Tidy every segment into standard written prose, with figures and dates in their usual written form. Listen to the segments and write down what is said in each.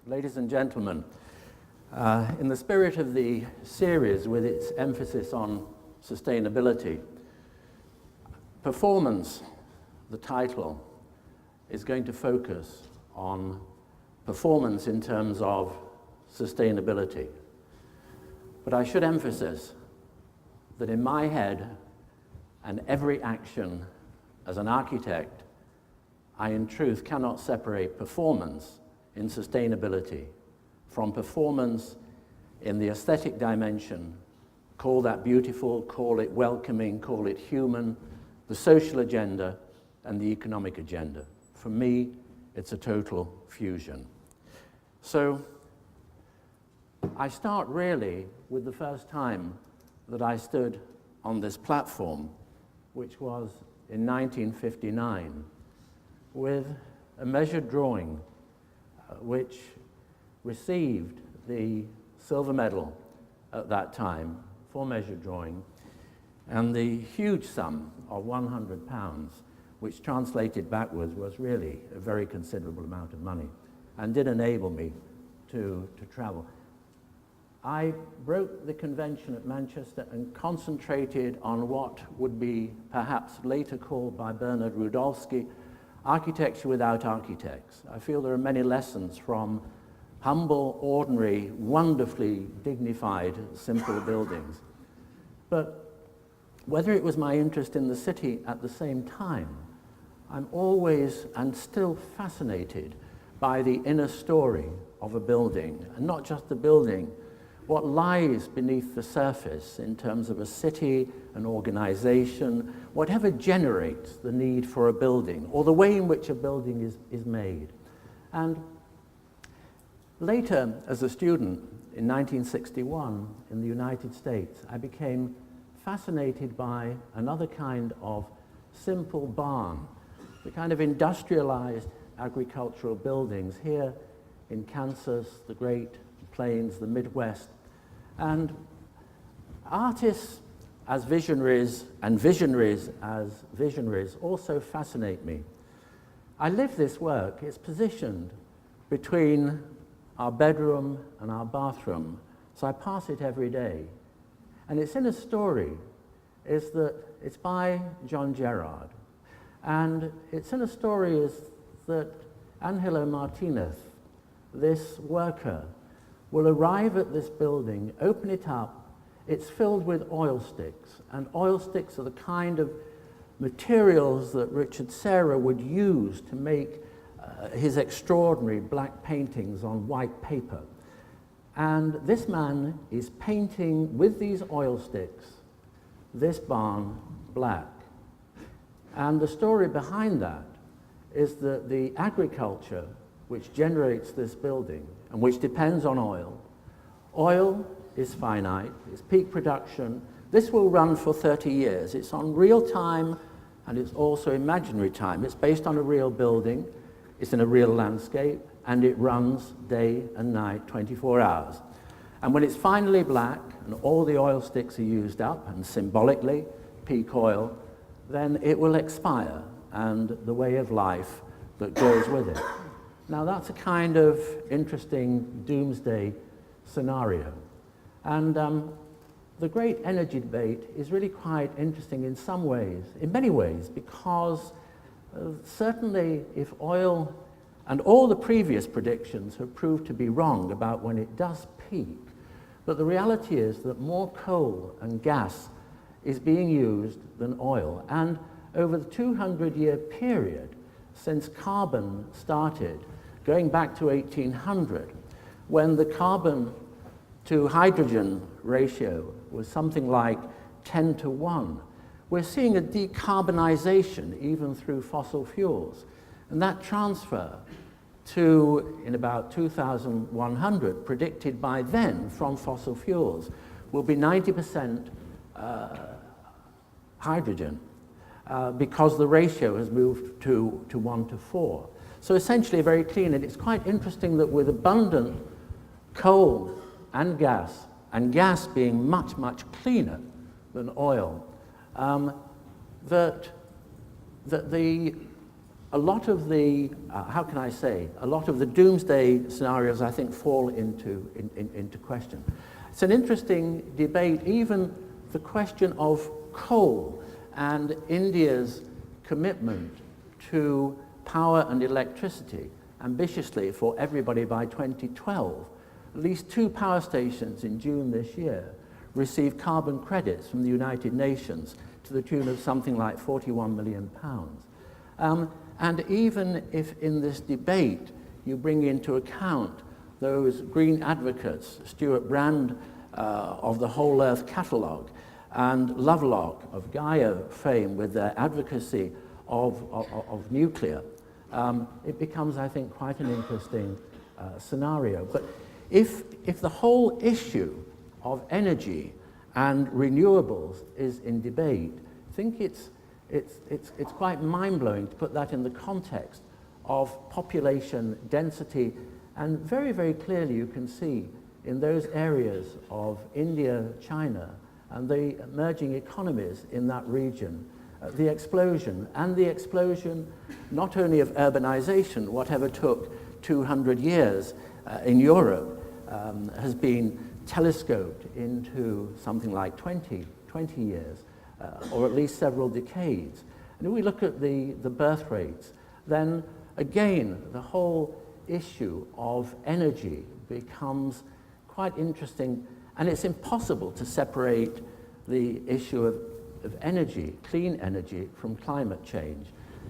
Ladies and gentlemen, in the spirit of the series with its emphasis on sustainability, Performance, the title, is going to focus on performance in terms of sustainability. But I should emphasize that in my head and every action as an architect, I in truth cannot separate performance in sustainability from performance in the aesthetic dimension. Call that beautiful, call it welcoming, call it human, the social agenda and the economic agenda. For me, it's a total fusion. So I start really with the first time that I stood on this platform, which was in 1959, with a measured drawing which received the silver medal at that time for measured drawing, and the huge sum of £100, which translated backwards was really a very considerable amount of money and did enable me to travel. I broke the convention at Manchester and concentrated on what would be perhaps later called by Bernard Rudolski architecture without architects. I feel there are many lessons from humble, ordinary, wonderfully dignified, simple buildings. But whether it was my interest in the city at the same time, I'm always and still fascinated by the inner story of a building, and not just the building, what lies beneath the surface in terms of a city, an organization, whatever generates the need for a building, or the way in which a building is made. And later, as a student in 1961 in the United States, I became fascinated by another kind of simple barn, the kind of industrialized agricultural buildings here in Kansas, the Great Plains, the Midwest. And artists as visionaries and visionaries as visionaries also fascinate me. I live this work. It's positioned between our bedroom and our bathroom, so I pass it every day. And its inner story is that it's by John Gerard. And its inner story is that Angelo Martinez, this worker, will arrive at this building, open it up. It's filled with oil sticks, and oil sticks are the kind of materials that Richard Serra would use to make his extraordinary black paintings on white paper. And this man is painting with these oil sticks this barn black. And the story behind that is that the agriculture which generates this building and which depends on oil is finite, it's peak production. This will run for 30 years. It's on real time and it's also imaginary time. It's based on a real building, it's in a real landscape, and it runs day and night, 24 hours. And when it's finally black and all the oil sticks are used up, and symbolically, peak oil, then it will expire, and the way of life that goes with it. Now that's a kind of interesting doomsday scenario. And the great energy debate is really quite interesting in some ways, in many ways, because certainly if oil and all the previous predictions have proved to be wrong about when it does peak, but the reality is that more coal and gas is being used than oil. And over the 200-year period since carbon started, going back to 1800, when the carbon to hydrogen ratio was something like 10 to 1, we're seeing a decarbonization even through fossil fuels. And that transfer to, in about 2100, predicted by then from fossil fuels, will be 90% hydrogen because the ratio has moved to 1 to 4. So essentially very clean, and it's quite interesting that with abundant coal and gas being much, much cleaner than oil, that the a lot of the, how can I say, a lot of the doomsday scenarios, I think, fall into question. It's an interesting debate, even the question of coal and India's commitment to power and electricity ambitiously for everybody by 2012. At least 2 power stations in June this year received carbon credits from the United Nations to the tune of something like £41 million. And even if in this debate you bring into account those green advocates, Stuart Brand of the Whole Earth Catalogue, and Lovelock of Gaia fame with their advocacy of nuclear, it becomes, I think, quite an interesting scenario. But if the whole issue of energy and renewables is in debate, I think it's quite mind-blowing to put that in the context of population density, and very, very clearly you can see in those areas of India, China, and the emerging economies in that region, the explosion not only of urbanization, whatever took 200 years in Europe, has been telescoped into something like 20 years, or at least several decades. And if we look at the birth rates, then again, the whole issue of energy becomes quite interesting, and it's impossible to separate the issue of energy, clean energy, from climate change.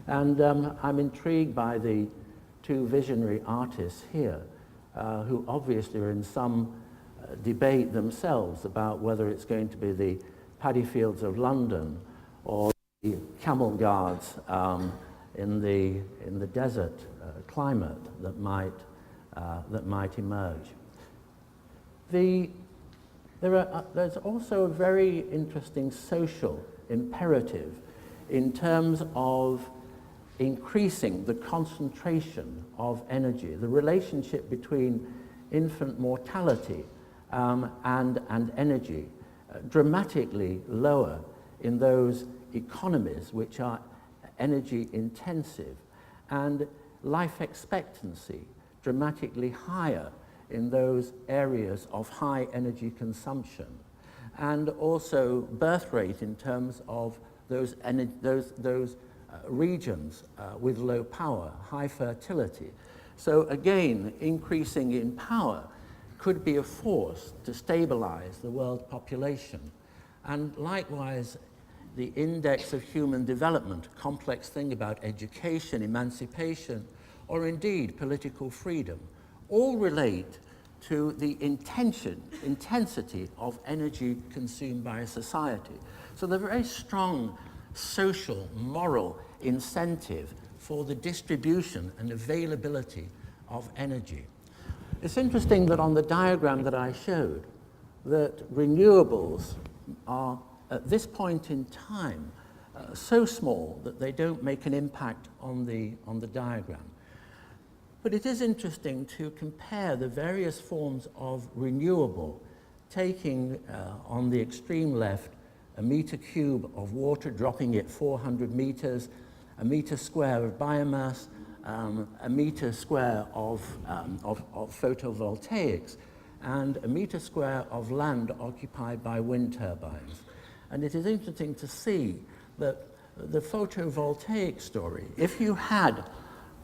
And I'm intrigued by the 2 visionary artists here, who obviously are in some debate themselves about whether it's going to be the paddy fields of London or the camel guards in the desert climate that might emerge. There's also a very interesting social imperative in terms of increasing the concentration of energy, the relationship between infant mortality and energy, dramatically lower in those economies which are energy intensive, and life expectancy dramatically higher in those areas of high energy consumption, and also birth rate in terms of those regions with low power, high fertility. So again, increasing in power could be a force to stabilize the world population. And likewise, the index of human development, a complex thing about education, emancipation, or indeed political freedom, all relate to the intensity of energy consumed by a society. So the very strong social, moral incentive for the distribution and availability of energy. It's interesting that on the diagram that I showed, that renewables are, at this point in time, so small that they don't make an impact on the diagram. But it is interesting to compare the various forms of renewable, taking on the extreme left a meter cube of water, dropping it 400 meters, a meter square of biomass, a meter square of photovoltaics, and a meter square of land occupied by wind turbines. And it is interesting to see that the photovoltaic story, if you had,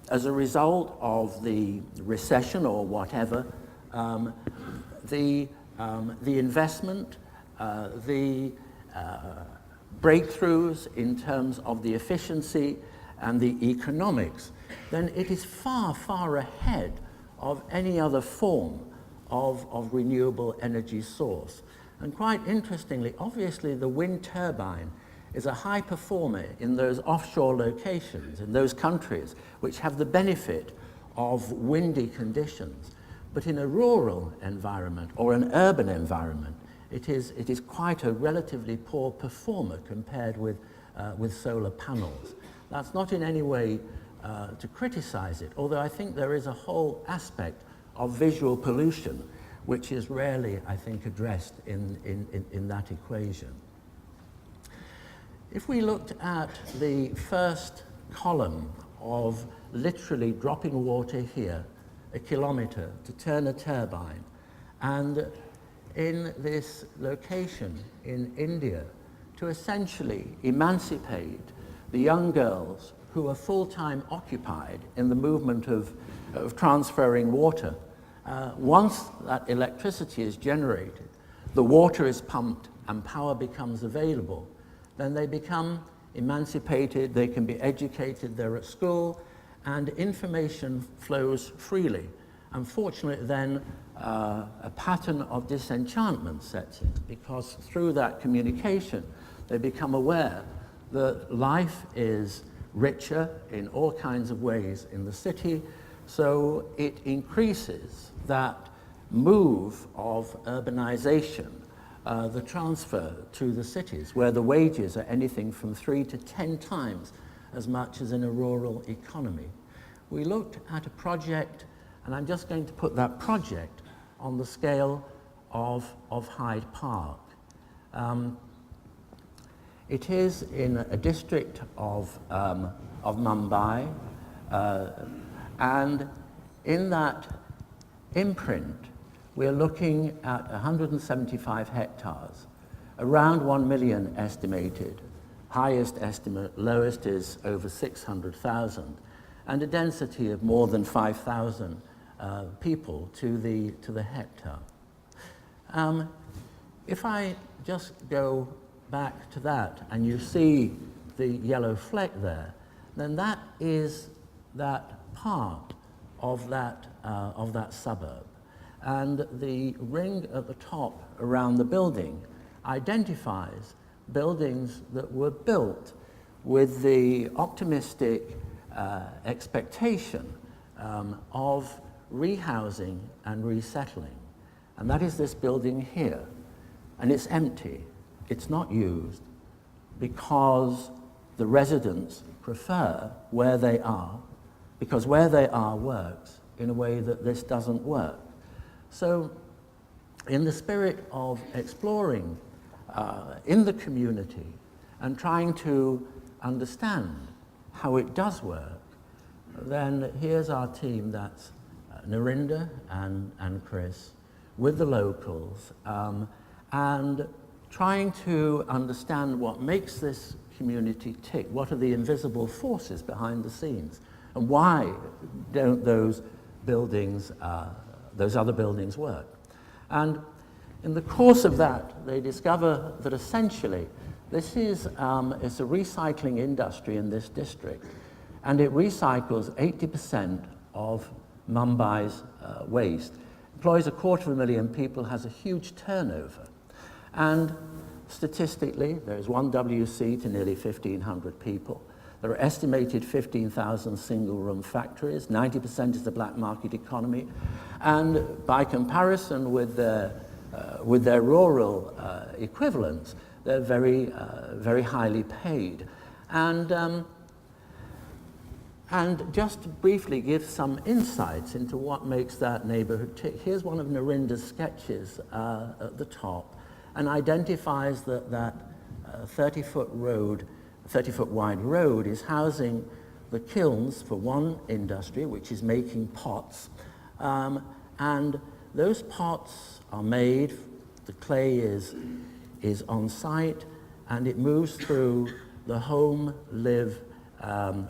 as a result of the recession or whatever, the investment, the breakthroughs in terms of the efficiency and the economics, then it is far, far ahead of any other form of renewable energy source. And quite interestingly, obviously the wind turbine is a high performer in those offshore locations, in those countries which have the benefit of windy conditions. But in a rural environment or an urban environment, it is quite a relatively poor performer compared with solar panels. That's not in any way to criticize it, although I think there is a whole aspect of visual pollution which is rarely, I think, addressed in that equation. If we looked at the first column of literally dropping water here, a kilometre, to turn a turbine. And in this location in India, to essentially emancipate the young girls who are full-time occupied in the movement of transferring water. Once that electricity is generated, the water is pumped and power becomes available, then they become emancipated, they can be educated, they're at school, and information flows freely. Unfortunately, then a pattern of disenchantment sets in, because through that communication, they become aware that life is richer in all kinds of ways in the city, so it increases that move of urbanization, the transfer to the cities, where the wages are anything from 3 to 10 times as much as in a rural economy. We looked at a project, and I'm just going to put that project on the scale of Hyde Park. It is in a district of Mumbai, and in that imprint, we're looking at 175 hectares, around 1 million estimated. Highest estimate, lowest is over 600,000, and a density of more than 5,000 people to the hectare. If I just go back to that, and you see the yellow fleck there, then that is that part of that suburb. And the ring at the top around the building identifies buildings that were built with the optimistic expectation of rehousing and resettling. And that is this building here. And it's empty. It's not used because the residents prefer where they are, because where they are works in a way that this doesn't work. So in the spirit of exploring in the community and trying to understand how it does work, then here's our team, that's Narinda and Chris, with the locals, and trying to understand what makes this community tick, what are the invisible forces behind the scenes, and why don't those buildings, those other buildings work. And in the course of that, they discover that essentially this is it's a recycling industry in this district, and it recycles 80% of Mumbai's waste, employs 250,000 people, has a huge turnover. And statistically, there is one WC to nearly 1,500 people. There are estimated 15,000 single-room factories. 90% is the black market economy. And by comparison with their rural equivalents, they're very highly paid. And just to briefly give some insights into what makes that neighborhood tick, here's one of Narinda's sketches at the top, and identifies that 30-foot wide road is housing the kilns for one industry, which is making pots. And those pots are made, the clay is on site, and it moves through the home, live,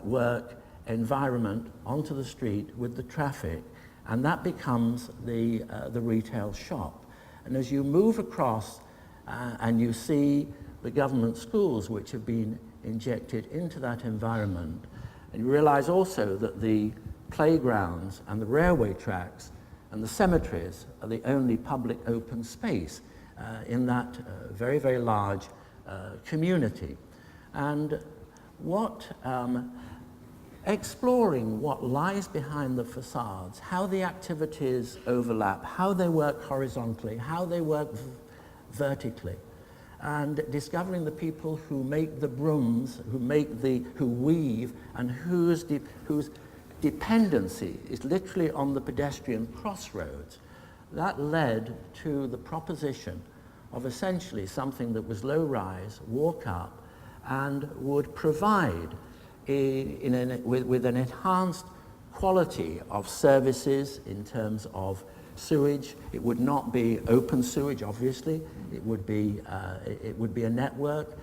work environment onto the street with the traffic, and that becomes the retail shop. And as you move across and you see the government schools which have been injected into that environment, and you realize also that the playgrounds and the railway tracks and the cemeteries are the only public open space in that very, very large community. And exploring what lies behind the facades, how the activities overlap, how they work horizontally, how they work vertically, and discovering the people who make the brooms, who weave, and whose dependency is literally on the pedestrian crossroads. That led to the proposition of essentially something that was low rise, walk up, and would provide with an enhanced quality of services in terms of sewage. It would not be open sewage, obviously. It would be a network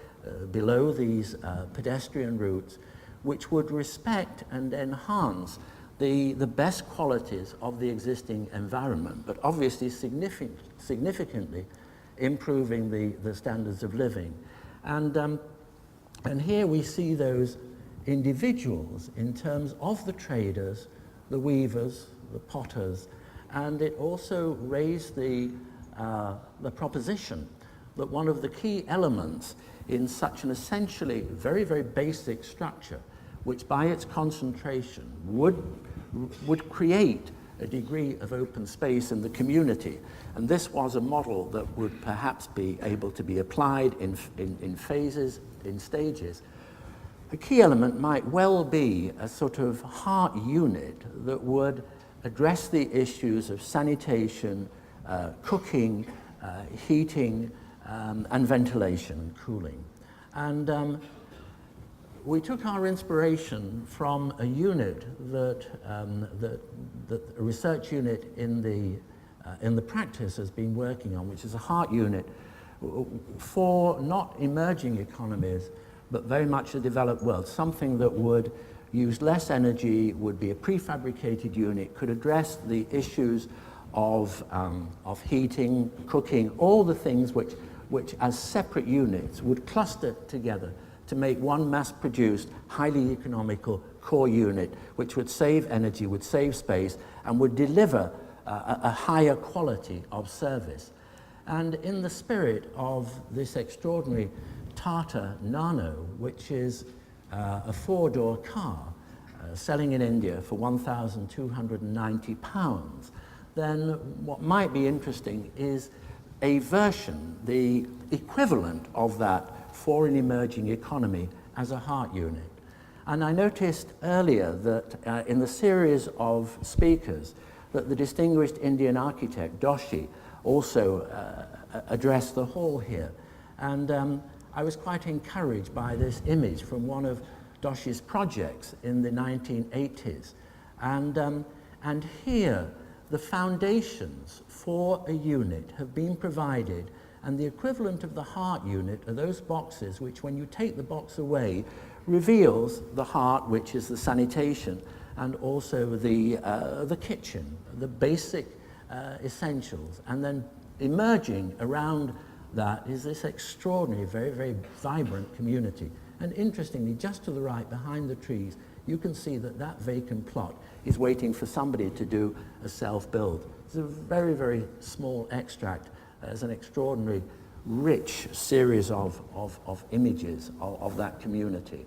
below these pedestrian routes, which would respect and enhance the best qualities of the existing environment, but obviously significantly improving the standards of living. And here we see those individuals in terms of the traders, the weavers, the potters, and it also raised the proposition that one of the key elements in such an essentially very, very basic structure, which by its concentration would create a degree of open space in the community. And this was a model that would perhaps be able to be applied in phases, in stages. A key element might well be a sort of heart unit that would address the issues of sanitation, cooking, heating, and ventilation and cooling. And we took our inspiration from a unit that a research unit in the practice has been working on, which is a heart unit for not emerging economies, but very much the developed world, something that would use less energy, would be a prefabricated unit, could address the issues of heating, cooking, all the things which as separate units would cluster together to make one mass-produced, highly economical core unit, which would save energy, would save space, and would deliver a higher quality of service. And in the spirit of this extraordinary Tata Nano, which is a four-door car selling in India for £1,290, then what might be interesting is a version, the equivalent of that for an emerging economy as a heart unit. And I noticed earlier that in the series of speakers that the distinguished Indian architect Doshi also addressed the hall here. And I was quite encouraged by this image from one of Doshi's projects in the 1980s. And here, the foundations for a unit have been provided, and the equivalent of the heart unit are those boxes which, when you take the box away, reveals the heart, which is the sanitation, and also the kitchen, the basic essentials. And then emerging around that is this extraordinary, very, very vibrant community. And interestingly, just to the right, behind the trees, you can see that vacant plot is waiting for somebody to do a self-build. It's a very, very small extract as an extraordinary, rich series of images of that community.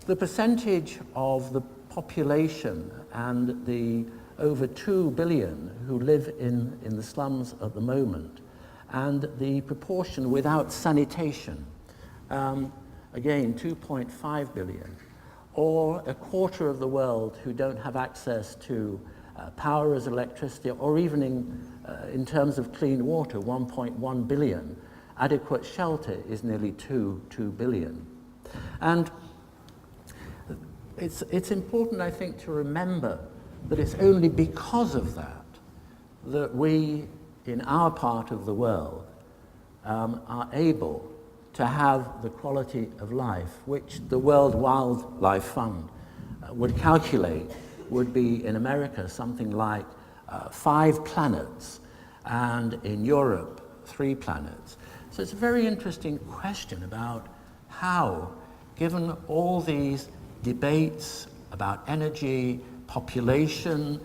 The percentage of the population and the over 2 billion who live in the slums at the moment, and the proportion without sanitation, again, 2.5 billion, or a quarter of the world who don't have access to power as electricity, or even in terms of clean water, 1.1 billion. Adequate shelter is nearly 2 billion. And it's important, I think, to remember that it's only because of that we, in our part of the world, are able to have the quality of life which the World Wildlife Fund would calculate would be in America something like 5 planets, and in Europe 3 planets. So it's a very interesting question about how, given all these debates about energy, population,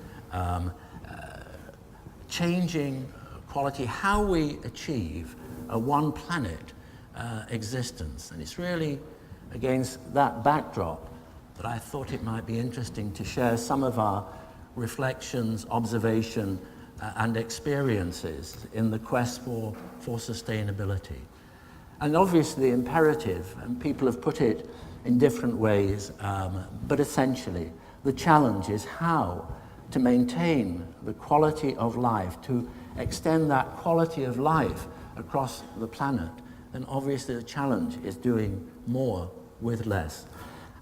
changing quality, how we achieve a one planet existence. And it's really against that backdrop that I thought it might be interesting to share some of our reflections, observation, and experiences in the quest for sustainability. And obviously imperative, and people have put it in different ways, but essentially the challenge is how to maintain the quality of life, to extend that quality of life across the planet. And obviously the challenge is doing more with less.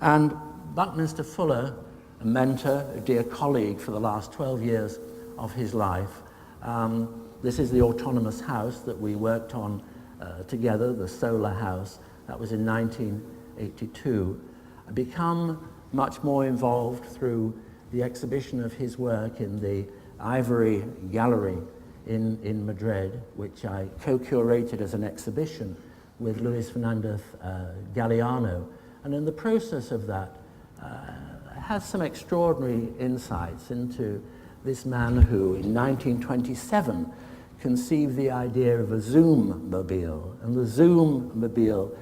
And Buckminster Fuller, a mentor, a dear colleague for the last 12 years of his life, this is the autonomous house that we worked on together, the solar house. That was in 1982. Become much more involved through the exhibition of his work in the Ivory Gallery in Madrid, which I co-curated as an exhibition with Luis Fernandez Galeano. And in the process of that, has some extraordinary insights into this man who, in 1927, conceived the idea of a Zoom mobile. And the Zoom mobile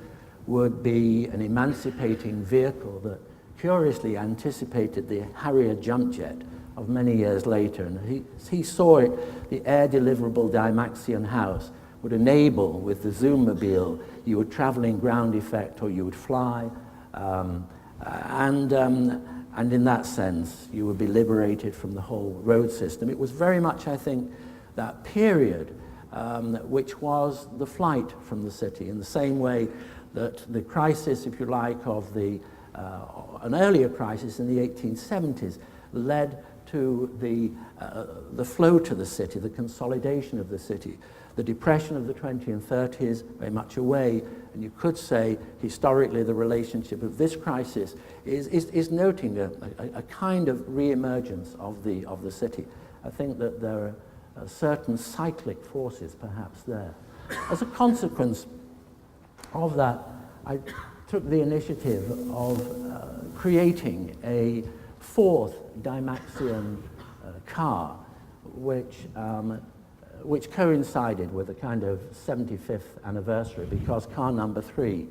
would be an emancipating vehicle that curiously anticipated the Harrier jump jet of many years later. And he saw it, the air deliverable Dymaxion house would enable, with the Zoom mobile, you would travel in ground effect or you would fly. And in that sense, you would be liberated from the whole road system. It was very much, I think, that period which was the flight from the city, in the same way that the crisis, if you like, of an earlier crisis in the 1870s led to the flow to the city, the consolidation of the city. The depression of the 20s and 30s, very much away, and you could say historically the relationship of this crisis is noting a kind of re-emergence of the city. I think that there are certain cyclic forces perhaps there. As a consequence of that, I took the initiative of creating a fourth Dymaxion car, which coincided with a kind of 75th anniversary, because car number 3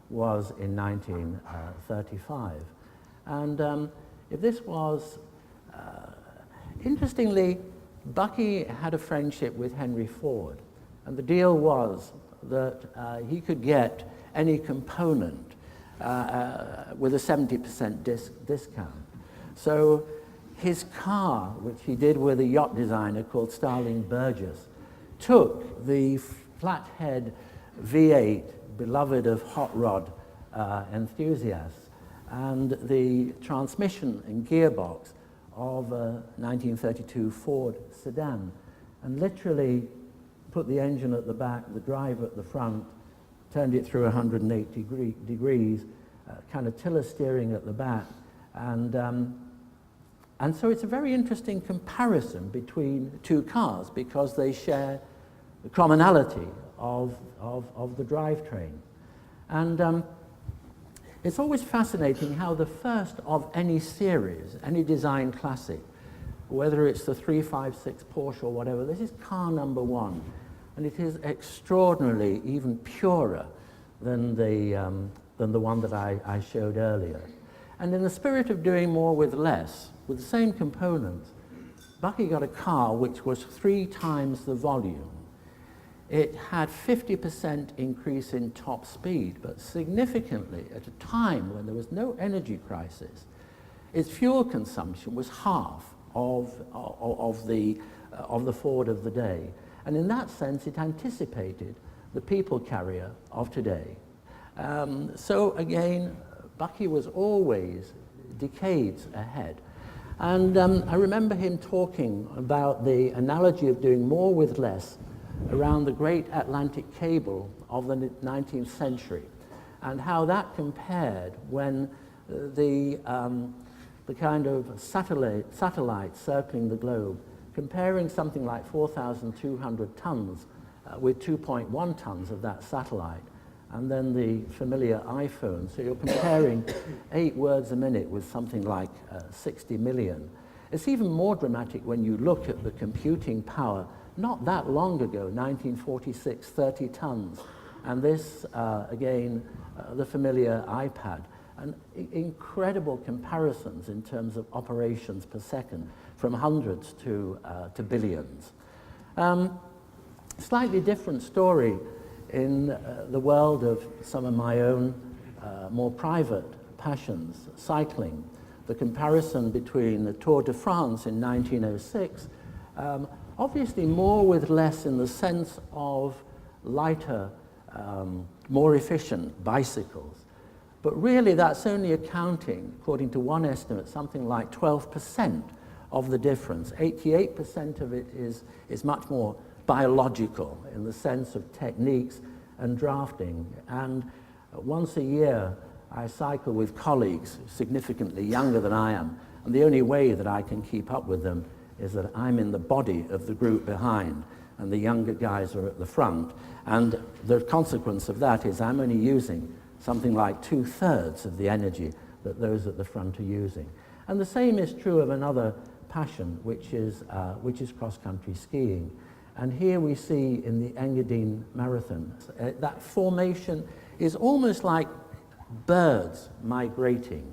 was in 1935. And if this was, interestingly, Bucky had a friendship with Henry Ford, and the deal was that he could get any component with a 70% discount. So his car, which he did with a yacht designer called Starling Burgess, took the flathead V8, beloved of hot rod enthusiasts, and the transmission and gearbox of a 1932 Ford sedan, and literally put the engine at the back, the drive at the front, turned it through 180 degrees, kind of tiller steering at the back, and so it's a very interesting comparison between two cars because they share the commonality of the drivetrain. And it's always fascinating how the first of any series, any design classic, whether it's the 356 Porsche or whatever, this is car number 1. And it is extraordinarily even purer than the one that I showed earlier. And in the spirit of doing more with less, with the same components, Bucky got a car which was 3 times the volume. It had 50% increase in top speed, but significantly, at a time when there was no energy crisis, its fuel consumption was half of the Ford of the day. And in that sense, it anticipated the people carrier of today. So again, Bucky was always decades ahead. And I remember him talking about the analogy of doing more with less around the great Atlantic cable of the 19th century, and how that compared when the kind of satellite circling the globe, comparing something like 4,200 tons with 2.1 tons of that satellite, and then the familiar iPhone. So you're comparing 8 words a minute with something like 60 million. It's even more dramatic when you look at the computing power not that long ago, 1946, 30 tons. And this, again, the familiar iPad. And incredible comparisons in terms of operations per second, from hundreds to billions. Slightly different story in the world of some of my own more private passions, cycling. The comparison between the Tour de France in 1906, obviously more with less in the sense of lighter, more efficient bicycles, But really that's only accounting, according to one estimate, something like 12% of the difference. 88% of it is much more biological in the sense of techniques and drafting. And once a year, I cycle with colleagues significantly younger than I am, and the only way that I can keep up with them is that I'm in the body of the group behind, and the younger guys are at the front. And the consequence of that is I'm only using something like 2/3 of the energy that those at the front are using. And the same is true of another passion, which is cross-country skiing. And here we see in the Engadine Marathon, that formation is almost like birds migrating.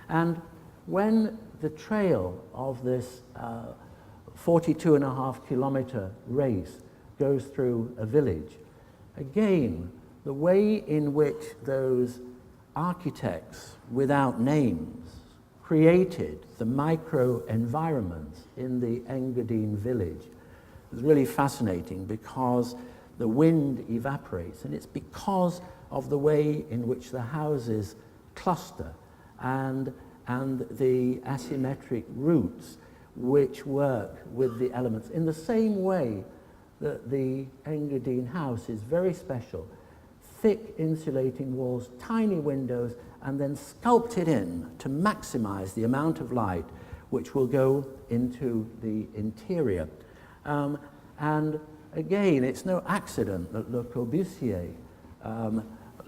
And when the trail of this 42.5-kilometer race goes through a village, again, the way in which those architects without names created the micro-environments in the Engadine village is really fascinating, because the wind evaporates, and it's because of the way in which the houses cluster and the asymmetric routes which work with the elements in the same way that the Engadine house is very special. Thick insulating walls, tiny windows, and then sculpted in to maximize the amount of light which will go into the interior. And again, it's no accident that Le Corbusier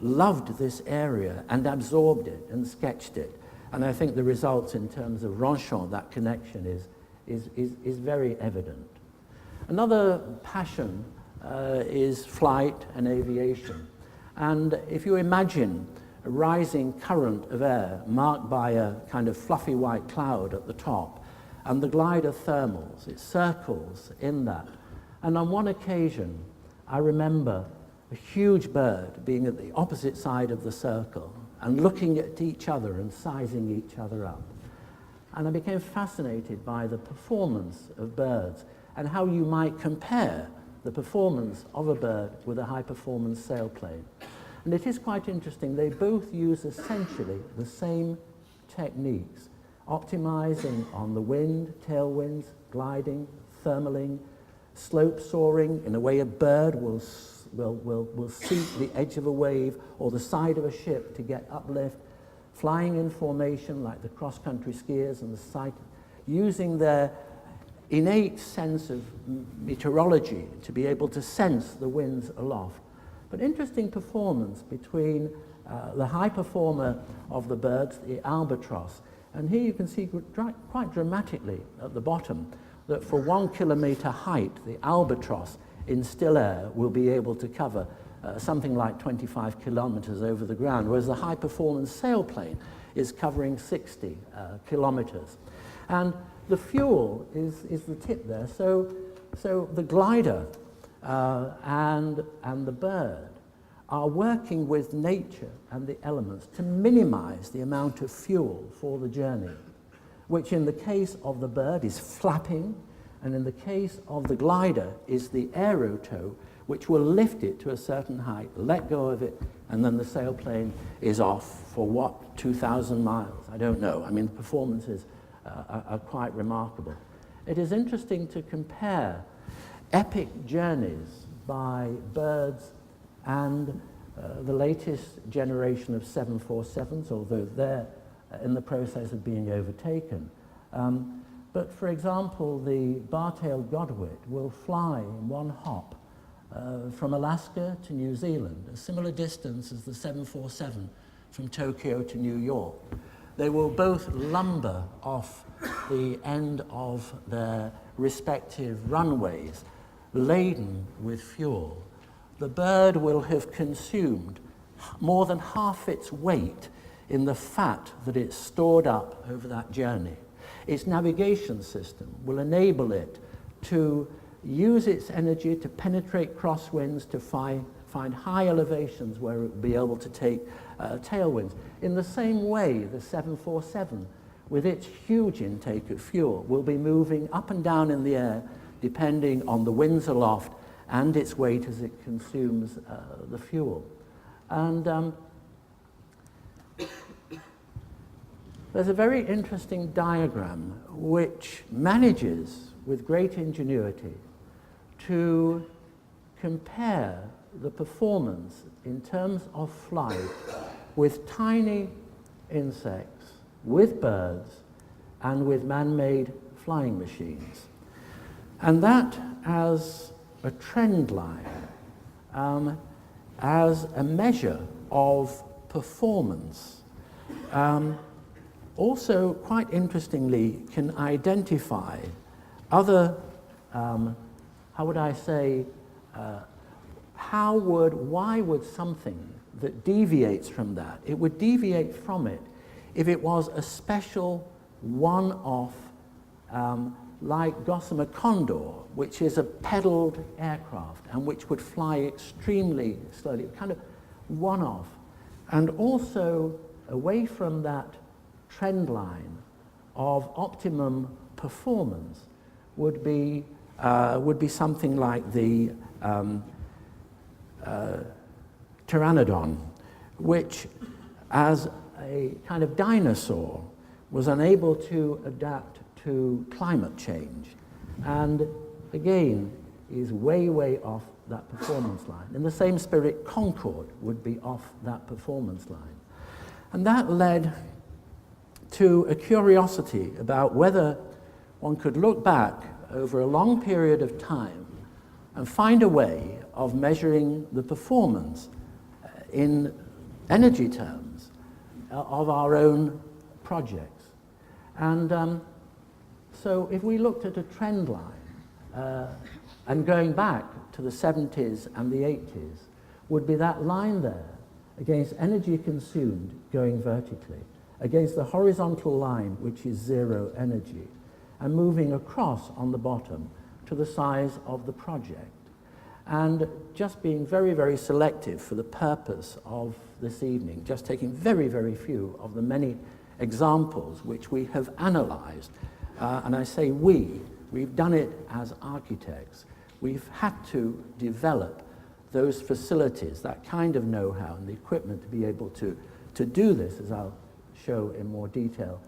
loved this area and absorbed it and sketched it. And I think the results in terms of Ronchamp, that connection is very evident. Another passion is flight and aviation. And if you imagine a rising current of air marked by a kind of fluffy white cloud at the top, and the glider thermals, it circles in that. And on one occasion, I remember a huge bird being at the opposite side of the circle and looking at each other and sizing each other up. And I became fascinated by the performance of birds and how you might compare the performance of a bird with a high-performance sailplane. And it is quite interesting, they both use essentially the same techniques, optimizing on the wind, tailwinds, gliding, thermaling, slope soaring, in a way a bird will seek the edge of a wave or the side of a ship to get uplift, flying in formation like the cross-country skiers and the sight, using their innate sense of meteorology to be able to sense the winds aloft. But interesting performance between the high performer of the birds, the albatross, and here you can see quite dramatically at the bottom that for 1 kilometer height, the albatross in still air will be able to cover something like 25 kilometers over the ground, whereas the high-performance sailplane is covering 60 kilometers. And the fuel is the tip there. So the glider and the bird are working with nature and the elements to minimize the amount of fuel for the journey, which in the case of the bird is flapping, and in the case of the glider is the aerotow, which will lift it to a certain height, let go of it, and then the sailplane is off for what, 2,000 miles? I don't know. I mean, the performances are quite remarkable. It is interesting to compare epic journeys by birds and the latest generation of 747s, although they're in the process of being overtaken. But for example, the bar-tailed godwit will fly in one hop from Alaska to New Zealand, a similar distance as the 747 from Tokyo to New York. They will both lumber off the end of their respective runways, laden with fuel. The bird will have consumed more than half its weight in the fat that it's stored up over that journey. Its navigation system will enable it to use its energy to penetrate crosswinds, to find high elevations where it will be able to take tailwinds. In the same way, the 747, with its huge intake of fuel, will be moving up and down in the air depending on the winds aloft and its weight as it consumes the fuel. And there's a very interesting diagram which manages, with great ingenuity, to compare the performance in terms of flight with tiny insects, with birds, and with man-made flying machines. And that as a trend line, as a measure of performance, also quite interestingly can identify other, how would I say, why would something that deviates from that, it would deviate from it if it was a special one-off, like Gossamer Condor, which is a pedaled aircraft and which would fly extremely slowly, kind of one-off. And also away from that trend line of optimum performance would be something like the Pteranodon, which as a kind of dinosaur was unable to adapt to climate change, and again is way, way off that performance line. In the same spirit, Concorde would be off that performance line. And that led to a curiosity about whether one could look back over a long period of time and find a way of measuring the performance in energy terms of our own projects. And so if we looked at a trend line, and going back to the 70s and the 80s, would be that line there against energy consumed going vertically, against the horizontal line, which is zero energy, and moving across on the bottom to the size of the project. And just being very, very selective for the purpose of this evening, just taking very, very few of the many examples which we have analyzed. And I say we've done it as architects. We've had to develop those facilities, that kind of know-how and the equipment to be able to do this, as I'll show in more detail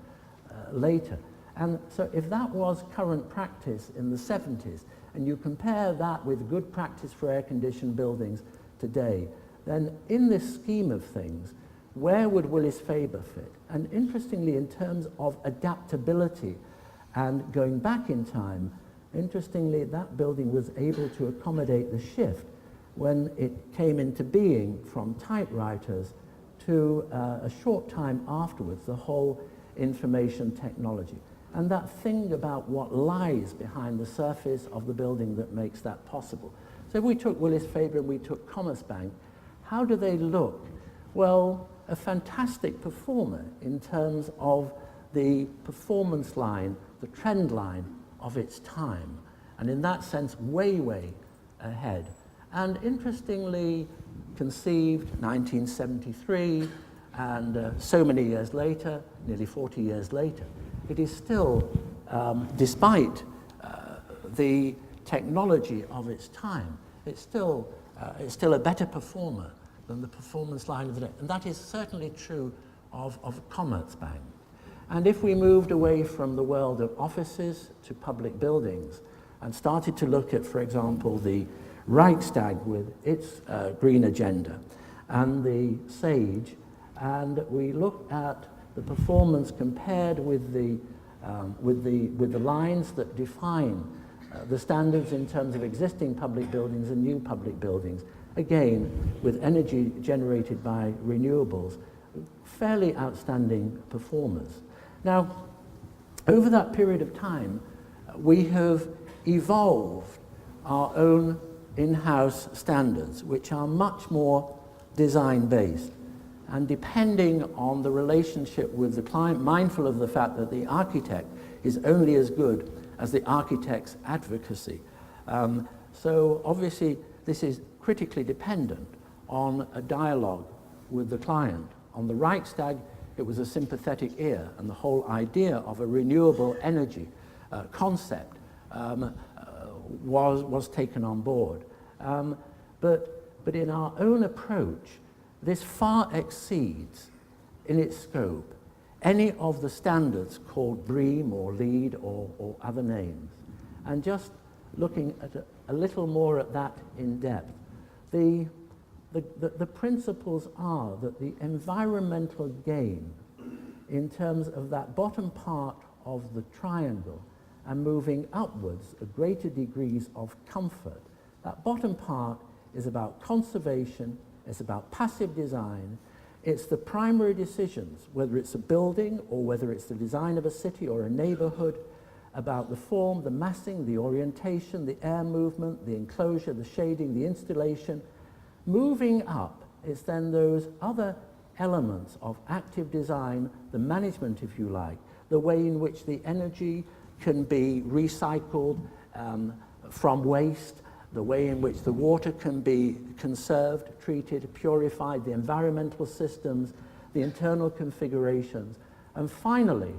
later. And so if that was current practice in the 70s, and you compare that with good practice for air-conditioned buildings today, then in this scheme of things, where would Willis-Faber fit? And interestingly, in terms of adaptability and going back in time, interestingly, that building was able to accommodate the shift when it came into being from typewriters to a short time afterwards, the whole information technology. And that thing about what lies behind the surface of the building that makes that possible. So if we took Willis-Faber and we took Commerzbank, how do they look? Well, a fantastic performer in terms of the performance line, the trend line of its time. And in that sense, way, way ahead. And interestingly conceived 1973, and so many years later, nearly 40 years later, it is still, despite the technology of its time, it's still a better performer than the performance line of the day. And that is certainly true of Commerzbank. And if we moved away from the world of offices to public buildings and started to look at, for example, the Reichstag with its green agenda and the SAGE, and we look at the performance compared with the lines that define the standards in terms of existing public buildings and new public buildings, again, with energy generated by renewables, fairly outstanding performers. Now, over that period of time, we have evolved our own in-house standards, which are much more design-based. And depending on the relationship with the client, mindful of the fact that the architect is only as good as the architect's advocacy. So obviously, this is critically dependent on a dialogue with the client. On the Reichstag, it was a sympathetic ear, and the whole idea of a renewable energy concept was taken on board. But in our own approach, this far exceeds in its scope any of the standards called BREEAM or LEED or other names. And just looking at a little more at that in depth, the principles are that the environmental gain in terms of that bottom part of the triangle and moving upwards at greater degrees of comfort, that bottom part is about conservation, it's about passive design, it's the primary decisions, whether it's a building or whether it's the design of a city or a neighborhood, about the form, the massing, the orientation, the air movement, the enclosure, the shading, the installation. Moving up is then those other elements of active design, the management, if you like, the way in which the energy can be recycled from waste, the way in which the water can be conserved, treated, purified, the environmental systems, the internal configurations. And finally,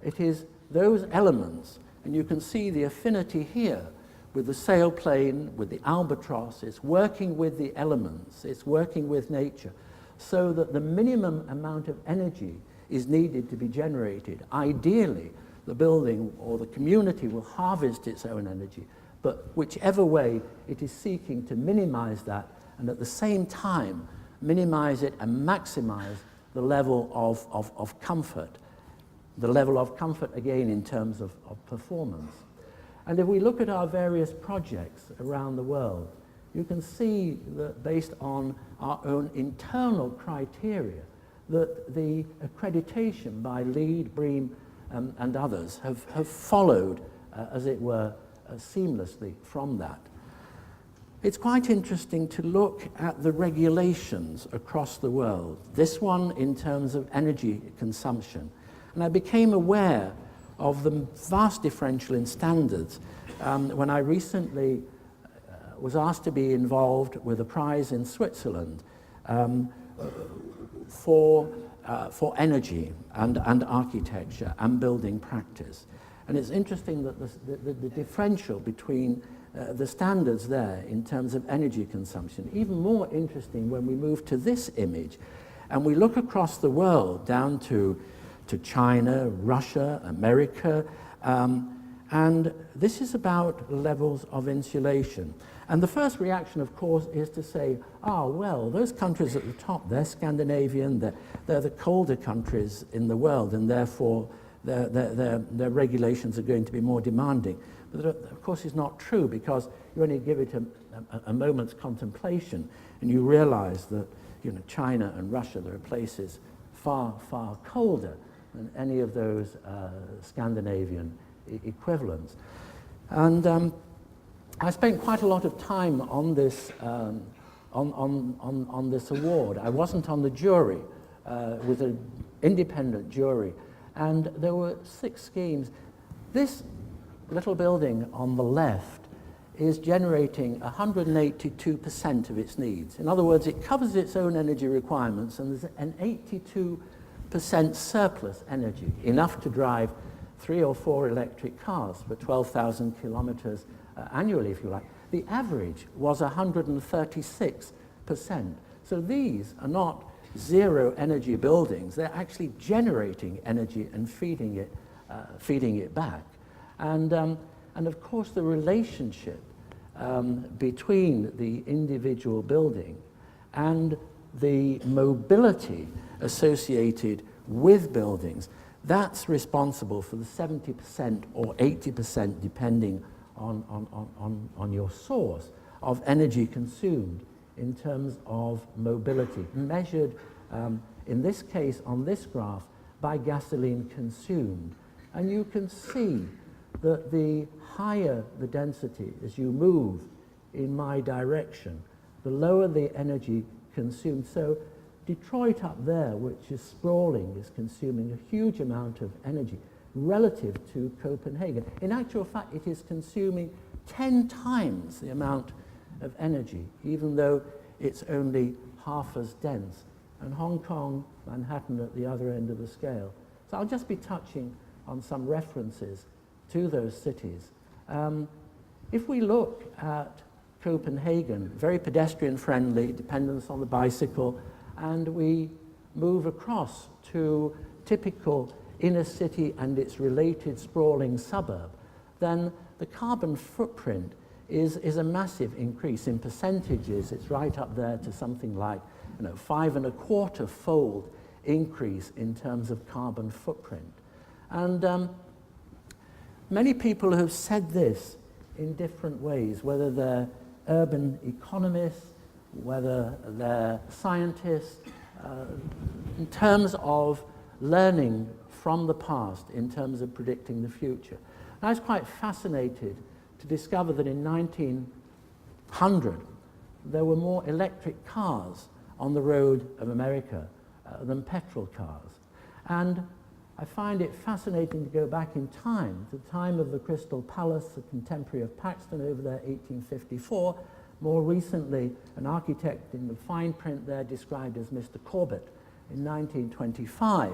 it is those elements, and you can see the affinity here with the sailplane, with the albatross. It's working with the elements, it's working with nature, so that the minimum amount of energy is needed to be generated. Ideally, the building or the community will harvest its own energy, but whichever way, it is seeking to minimize that and at the same time minimize it and maximize the level of comfort. The level of comfort, again, in terms of performance. And if we look at our various projects around the world, you can see that based on our own internal criteria, that the accreditation by LEED, BREEAM, and others have followed, as it were, seamlessly from that. It's quite interesting to look at the regulations across the world, this one in terms of energy consumption. And I became aware of the vast differential in standards when I recently was asked to be involved with a prize in Switzerland for energy and architecture and building practice. And it's interesting that the differential between the standards there in terms of energy consumption, even more interesting when we move to this image and we look across the world down to China, Russia, America, and this is about levels of insulation. And the first reaction, of course, is to say, well, those countries at the top, they're Scandinavian, they're the colder countries in the world, and therefore their regulations are going to be more demanding. But that, of course, is not true, because you only give it a moment's contemplation, and you realize that, you know, China and Russia, there are places far, far colder than any of those Scandinavian equivalents. And I spent quite a lot of time on this on this award. I wasn't on the jury, with an independent jury, and there were 6 schemes. This little building on the left is generating 182% of its needs. In other words, it covers its own energy requirements, and there's an 82% surplus energy, enough to drive 3 or 4 electric cars for 12,000 kilometers annually, if you like. The average was 136%. So these are not zero energy buildings. They're actually generating energy and feeding it back. And of course, the relationship between the individual building and the mobility associated with buildings, that's responsible for the 70% or 80%, depending on your source, of energy consumed in terms of mobility, measured, in this case, on this graph, by gasoline consumed. And you can see that the higher the density as you move in my direction, the lower the energy consumed. So Detroit up there, which is sprawling, is consuming a huge amount of energy relative to Copenhagen. In actual fact, it is consuming 10 times the amount of energy, even though it's only half as dense. And Hong Kong, Manhattan at the other end of the scale. So I'll just be touching on some references to those cities. If we look at Copenhagen, very pedestrian friendly, dependence on the bicycle, and we move across to typical inner city and its related sprawling suburb, then the carbon footprint is a massive increase. In percentages, it's right up there to something like 5.25-fold increase in terms of carbon footprint. And many people have said this in different ways, whether they're urban economists, whether they're scientists, in terms of learning from the past, in terms of predicting the future. And I was quite fascinated to discover that in 1900, there were more electric cars on the road of America than petrol cars. And I find it fascinating to go back in time, to the time of the Crystal Palace, a contemporary of Paxton over there, 1854. More recently, an architect in the fine print there described as Mr. Corbett in 1925,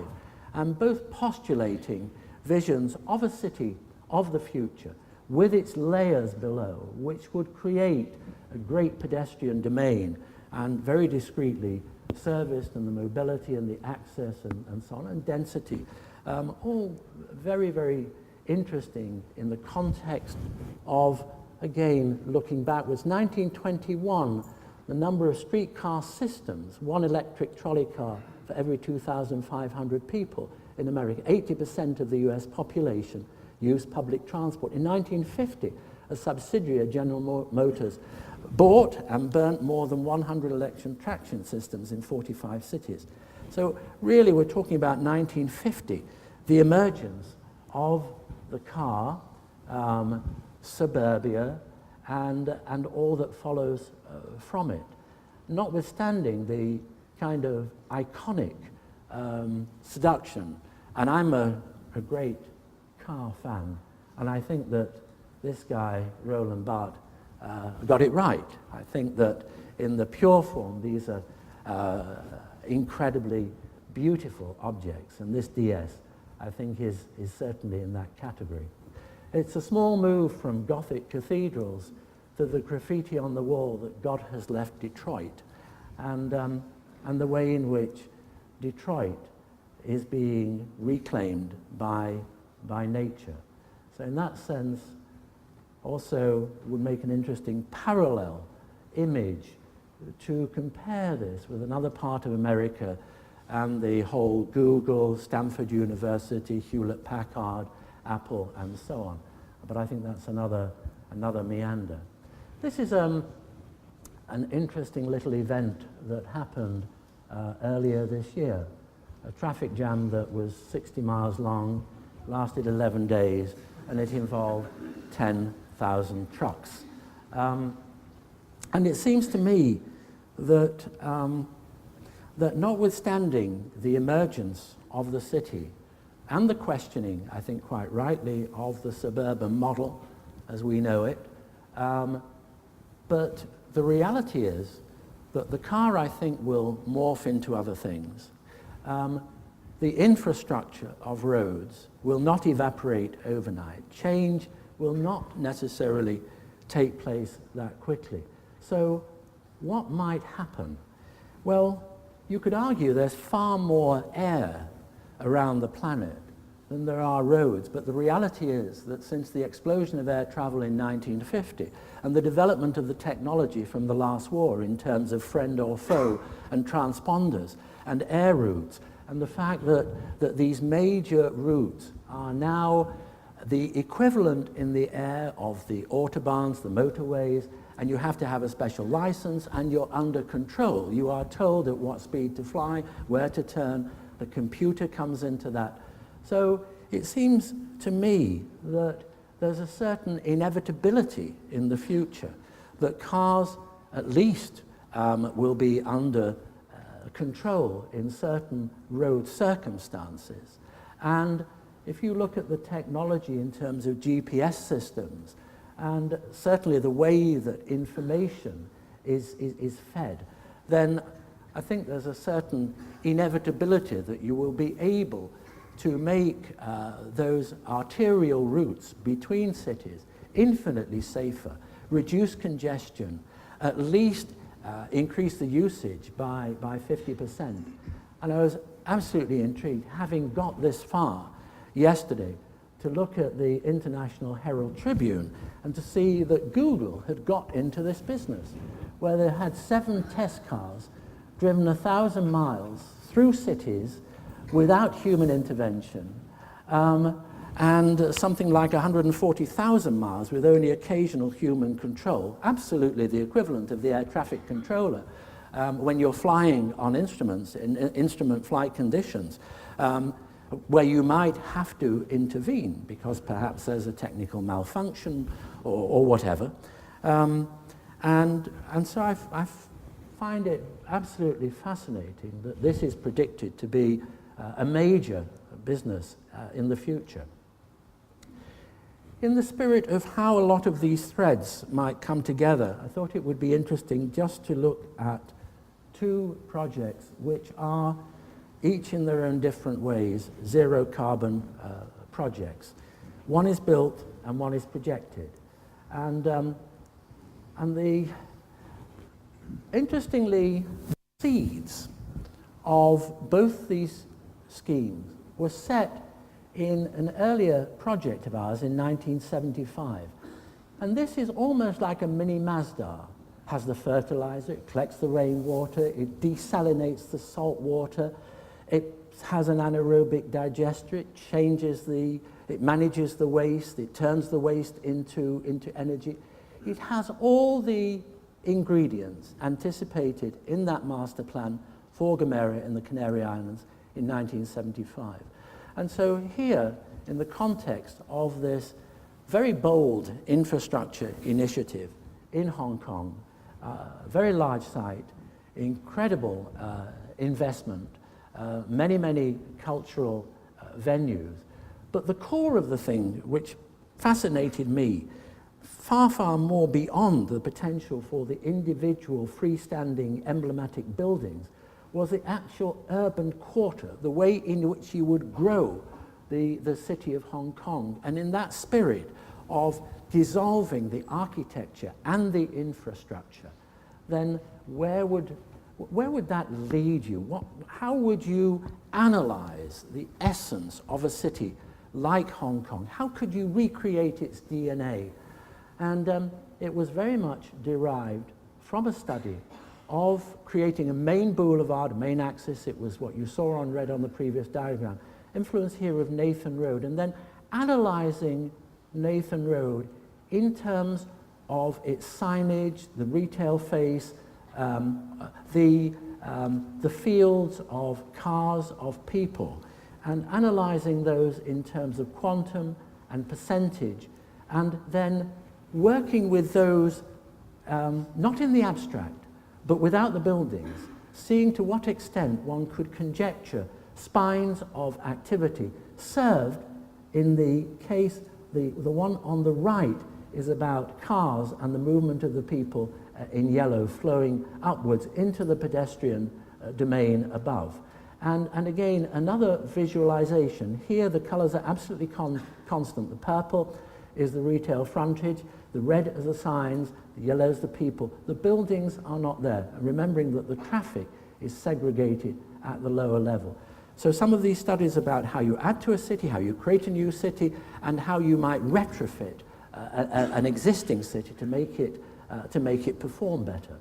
and both postulating visions of a city of the future with its layers below, which would create a great pedestrian domain and very discreetly serviced, and the mobility and the access and so on, and density. All very, very interesting in the context of, again, looking backwards. 1921, the number of streetcar systems, one electric trolley car for every 2,500 people in America. 80% of the US population used public transport. In 1950, a subsidiary of General Motors bought and burnt more than 100 electric traction systems in 45 cities. So really we're talking about 1950, the emergence of the car, suburbia, and all that follows from it, notwithstanding the kind of iconic seduction. And I'm a great car fan, and I think that this guy, Roland Barthes, got it right. I think that in the pure form, these are incredibly beautiful objects, and this DS, I think, is certainly in that category. It's a small move from Gothic cathedrals to the graffiti on the wall that God has left Detroit, and the way in which Detroit is being reclaimed by nature. So in that sense, also would make an interesting parallel image to compare this with another part of America and the whole Google, Stanford University, Hewlett-Packard, Apple, and so on. But I think that's another meander. This is an interesting little event that happened earlier this year. A traffic jam that was 60 miles long, lasted 11 days, and it involved 10,000 trucks. And it seems to me that, that notwithstanding the emergence of the city and the questioning, I think quite rightly, of the suburban model as we know it, but the reality is that the car, I think, will morph into other things. The infrastructure of roads will not evaporate overnight. Change will not necessarily take place that quickly. So what might happen? Well, you could argue there's far more air around the planet than there are roads, but the reality is that since the explosion of air travel in 1950 and the development of the technology from the last war in terms of friend or foe and transponders and air routes, and the fact that these major routes are now the equivalent in the air of the autobahns, the motorways, and you have to have a special license and you're under control. You are told at what speed to fly, where to turn, the computer comes into that. So it seems to me that there's a certain inevitability in the future that cars at least will be under control in certain road circumstances. And if you look at the technology in terms of GPS systems, and certainly the way that information is fed, then I think there's a certain inevitability that you will be able to make those arterial routes between cities infinitely safer, reduce congestion, at least increase the usage by 50%. And I was absolutely intrigued, having got this far yesterday, to look at the International Herald Tribune and to see that Google had got into this business, where they had 7 test cars driven 1,000 miles through cities without human intervention, and something like 140,000 miles with only occasional human control, absolutely the equivalent of the air traffic controller when you're flying on instruments, in instrument flight conditions, where you might have to intervene because perhaps there's a technical malfunction or whatever. And so I find it absolutely fascinating that this is predicted to be a major business in the future. In the spirit of how a lot of these threads might come together, I thought it would be interesting just to look at 2 projects which are, each in their own different ways, zero carbon projects. One is built and one is projected. And the, interestingly, the seeds of both these schemes were set in an earlier project of ours in 1975. And this is almost like a mini Masdar. Has the fertilizer, it collects the rainwater, it desalinates the salt water, it has an anaerobic digester, it manages the waste, it turns the waste into energy. It has all the ingredients anticipated in that master plan for Gomera in the Canary Islands in 1975. And so here, in the context of this very bold infrastructure initiative in Hong Kong, very large site, incredible investment, many, many cultural venues. But the core of the thing, which fascinated me, far, far more beyond the potential for the individual freestanding emblematic buildings, was the actual urban quarter, the way in which you would grow the city of Hong Kong. And in that spirit of dissolving the architecture and the infrastructure, then where would that lead you? How would you analyze the essence of a city like Hong Kong? How could you recreate its DNA? And it was very much derived from a study of creating a main boulevard, a main axis. It was what you saw on red on the previous diagram. Influence here of Nathan Road, and then analyzing Nathan Road in terms of its signage, the retail face, the fields of cars, of people, and analyzing those in terms of quantum and percentage, and then working with those, not in the abstract, but without the buildings, seeing to what extent one could conjecture spines of activity served. In the case, the one on the right is about cars and the movement of the people in yellow flowing upwards into the pedestrian domain above. And again, another visualization. Here the colors are absolutely constant. The purple is the retail frontage, the red are the signs, the yellow is the people. The buildings are not there. And remembering that the traffic is segregated at the lower level. So some of these studies about how you add to a city, how you create a new city, and how you might retrofit an existing city to make it perform better.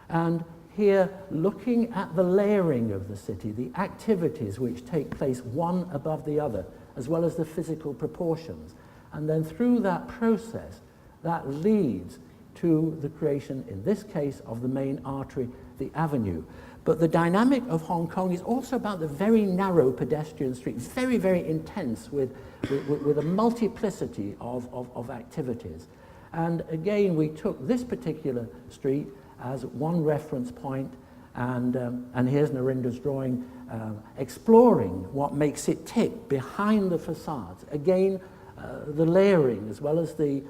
And here, looking at the layering of the city, the activities which take place one above the other, as well as the physical proportions. And then through that process, that leads to the creation, in this case, of the main artery, the avenue. But the dynamic of Hong Kong is also about the very narrow pedestrian street, very, very intense with a multiplicity of activities. And again, we took this particular street as one reference point, and here's Narinda's drawing, exploring what makes it tick behind the facades. Again, the layering as well as the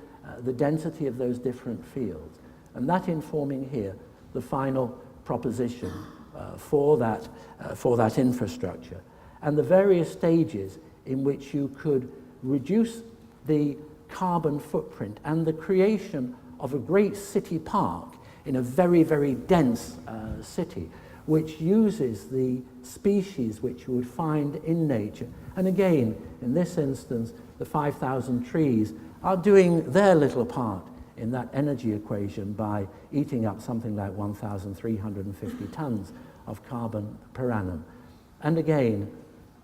density of those different fields. And that informing here the final proposition for that infrastructure, and the various stages in which you could reduce the carbon footprint and the creation of a great city park in a very, very dense city, which uses the species which you would find in nature. And again, in this instance, the 5,000 trees are doing their little part in that energy equation by eating up something like 1,350 tons of carbon per annum. And again,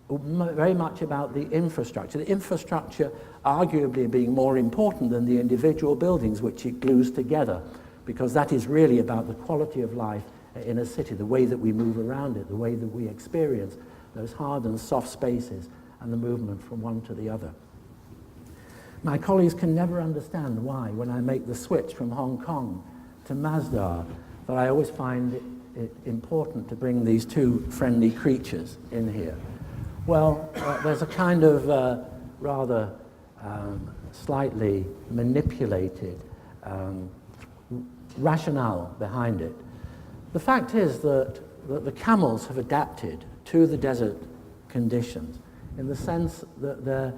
very much about the infrastructure. The infrastructure arguably being more important than the individual buildings which it glues together, because that is really about the quality of life in a city, the way that we move around it, the way that we experience those hard and soft spaces and the movement from one to the other. My colleagues can never understand why, when I make the switch from Hong Kong to Masdar, that I always find it important to bring these two friendly creatures in here. Well, there's a kind of rather slightly manipulated rationale behind it. The fact is that the camels have adapted to the desert conditions in the sense that their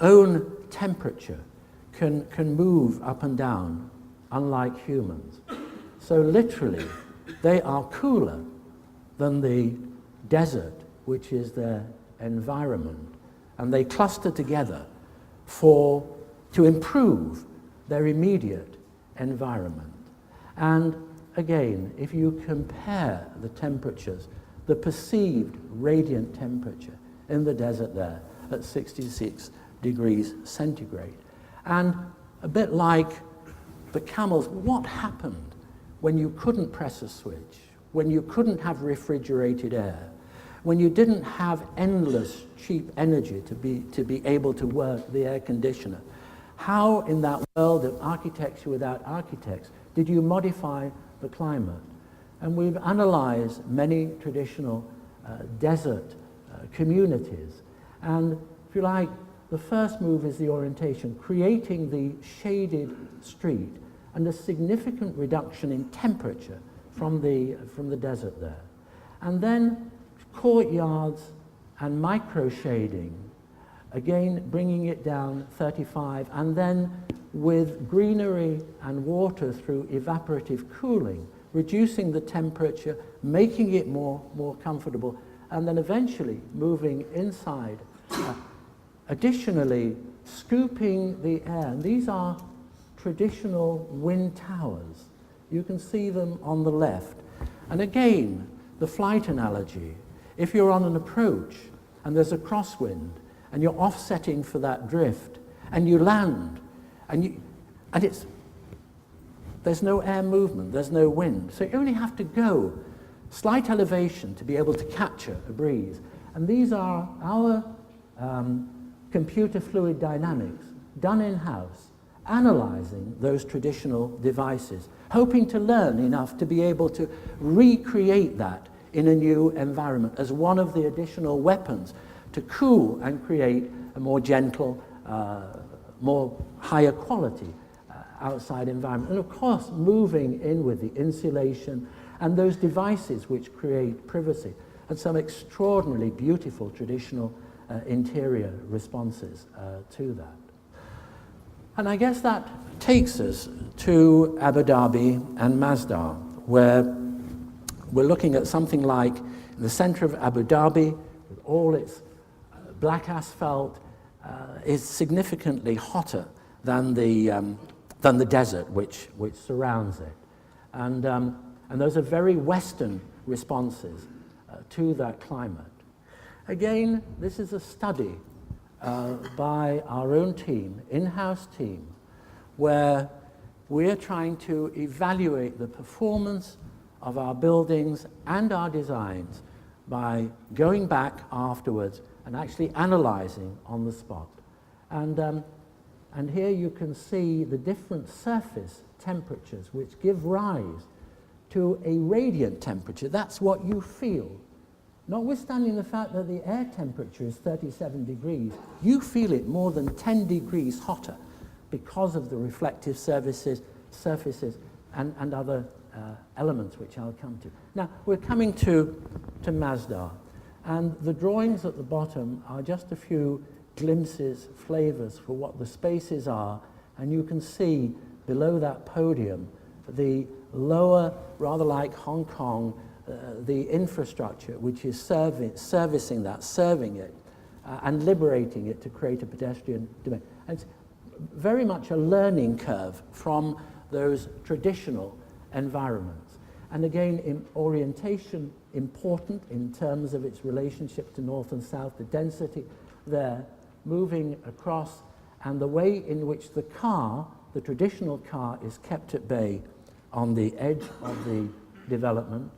own temperature can move up and down, unlike humans. So literally, they are cooler than the desert, which is their environment, and they cluster together to improve their immediate environment. And again, if you compare the temperatures, the perceived radiant temperature in the desert there at 66 degrees centigrade, and a bit like the camels, what happened when you couldn't press a switch, when you couldn't have refrigerated air, when you didn't have endless cheap energy to be able to work the air conditioner? How in that world of architecture without architects did you modify the climate? And we've analyzed many traditional desert communities. And if you like, the first move is the orientation, creating the shaded street and a significant reduction in temperature from the desert there. And then courtyards and micro shading, again bringing it down 35, and then with greenery and water through evaporative cooling, reducing the temperature, making it more comfortable, and then eventually moving inside. Additionally, scooping the air. And these are traditional wind towers. You can see them on the left. And again, the flight analogy. If you're on an approach and there's a crosswind and you're offsetting for that drift and you land and there's no air movement, there's no wind. So you only have to go slight elevation to be able to capture a breeze. And these are our computer fluid dynamics done in-house, analyzing those traditional devices, hoping to learn enough to be able to recreate that in a new environment as one of the additional weapons to cool and create a more gentle, more higher quality outside environment. And of course, moving in with the insulation and those devices which create privacy and some extraordinarily beautiful traditional interior responses to that. And I guess that takes us to Abu Dhabi and Masdar, where we're looking at something like in the center of Abu Dhabi, with all its black asphalt, is significantly hotter than the desert which surrounds it. And those are very Western responses to that climate. Again, this is a study by our own team, in-house team, where we're trying to evaluate the performance of our buildings and our designs by going back afterwards and actually analyzing on the spot. And here you can see the different surface temperatures which give rise to a radiant temperature. That's what you feel. Notwithstanding the fact that the air temperature is 37 degrees, you feel it more than 10 degrees hotter because of the reflective surfaces and other elements which I'll come to. Now, we're coming to Masdar, and the drawings at the bottom are just a few glimpses, flavors for what the spaces are, and you can see below that podium the lower, rather like Hong Kong, the infrastructure which is serving it, and liberating it to create a pedestrian domain. And it's very much a learning curve from those traditional environments. And again, in orientation important in terms of its relationship to north and south, the density there, moving across, and the way in which the car, the traditional car, is kept at bay on the edge of the development,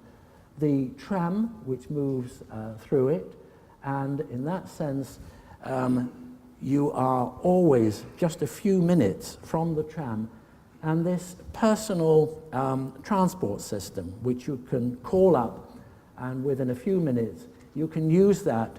the tram which moves through it, and in that sense you are always just a few minutes from the tram, and this personal transport system which you can call up, and within a few minutes you can use that.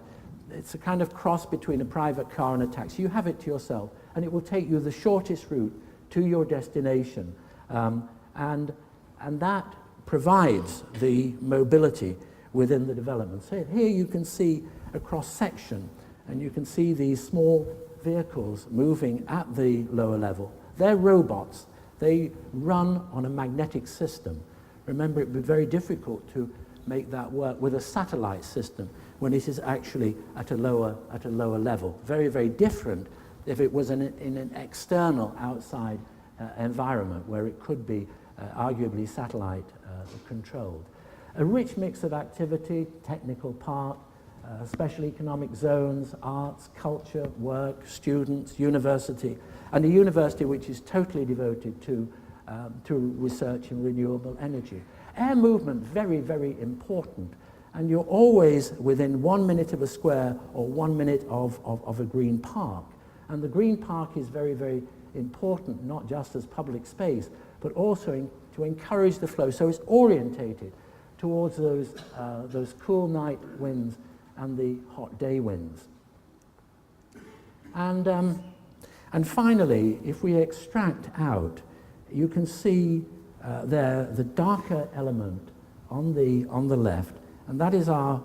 It's a kind of cross between a private car and a taxi. You have it to yourself, and it will take you the shortest route to your destination, and that provides the mobility within the development. So here you can see a cross-section, and you can see these small vehicles moving at the lower level. They're robots. They run on a magnetic system. Remember, it would be very difficult to make that work with a satellite system when it is actually at a lower level. Very, very different if it was in an external, outside environment where it could be arguably satellite controlled. A rich mix of activity, technical part, special economic zones, arts, culture, work, students, university, and a university which is totally devoted to research in renewable energy. Air movement, very, very important, and you're always within 1 minute of a square or 1 minute of a green park. And the green park is very, very important, not just as public space, but also to encourage the flow. So it's orientated towards those cool night winds and the hot day winds. And finally, if we extract out, you can see there the darker element on the left, and that is our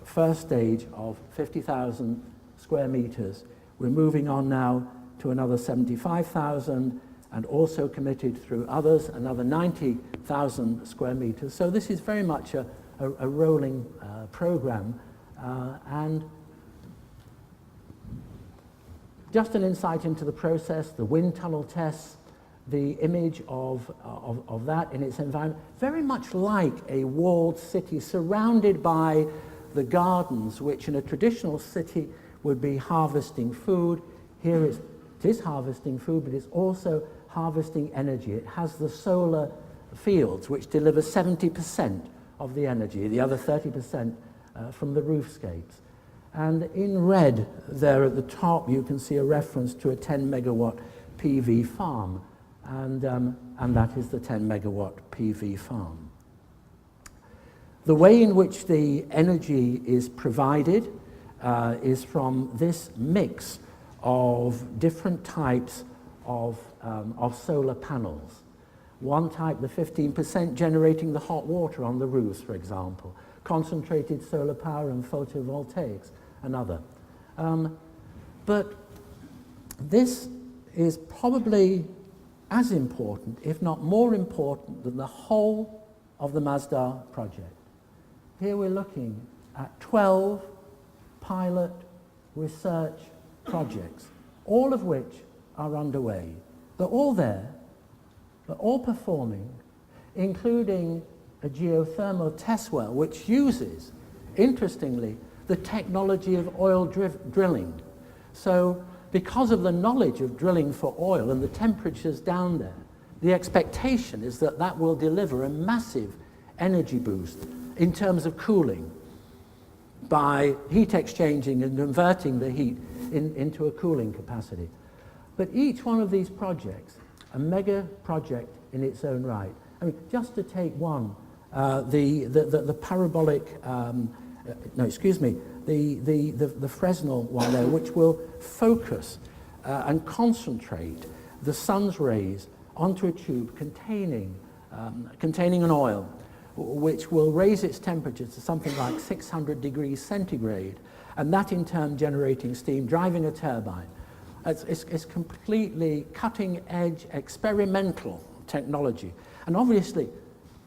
first stage of 50,000 square meters. We're moving on now to another 75,000, and also committed through others another 90,000 square meters. So this is very much a rolling program, and just an insight into the process, the wind tunnel tests, the image of that in its environment, very much like a walled city surrounded by the gardens, which in a traditional city would be harvesting food. Here it is harvesting food, but it's also harvesting energy. It has the solar fields, which deliver 70% of the energy, the other 30% from the roofscapes. And in red there at the top you can see a reference to a 10 megawatt PV farm, and that is the 10 megawatt PV farm. The way in which the energy is provided is from this mix of different types of solar panels. One type, the 15%, generating the hot water on the roofs, for example. Concentrated solar power and photovoltaics, another. But this is probably as important, if not more important, than the whole of the Masdar project. Here we're looking at 12 pilot research projects, all of which are underway. They're all there, they're all performing, including a geothermal test well, which uses, interestingly, the technology of oil drilling. So because of the knowledge of drilling for oil and the temperatures down there, the expectation is that that will deliver a massive energy boost in terms of cooling by heat exchanging and converting the heat into a cooling capacity. But each one of these projects, a mega project in its own right. I mean, just to take one, the parabolic, the Fresnel one there, which will focus and concentrate the sun's rays onto a tube containing an oil, which will raise its temperature to something like 600 degrees centigrade, and that in turn generating steam, driving a turbine. It's completely cutting-edge experimental technology. And obviously,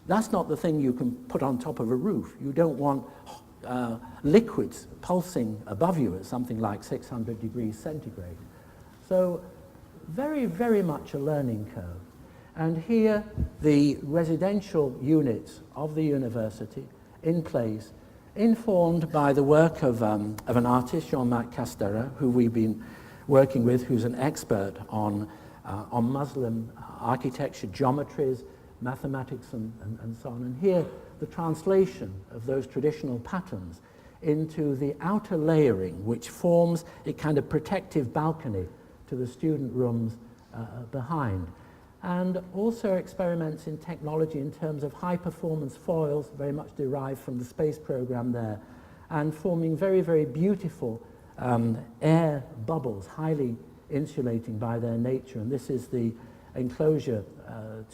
That's not the thing you can put on top of a roof. You don't want liquids pulsing above you at something like 600 degrees centigrade. So very, very much a learning curve. And here, the residential units of the university in place, informed by the work of an artist, Jean-Marc Castera, who we've been working with, who's an expert on Muslim architecture, geometries, mathematics, and so on. And here, the translation of those traditional patterns into the outer layering, which forms a kind of protective balcony to the student rooms behind. And also experiments in technology in terms of high-performance foils, very much derived from the space program there, and forming very, very beautiful air bubbles, highly insulating by their nature. And this is the enclosure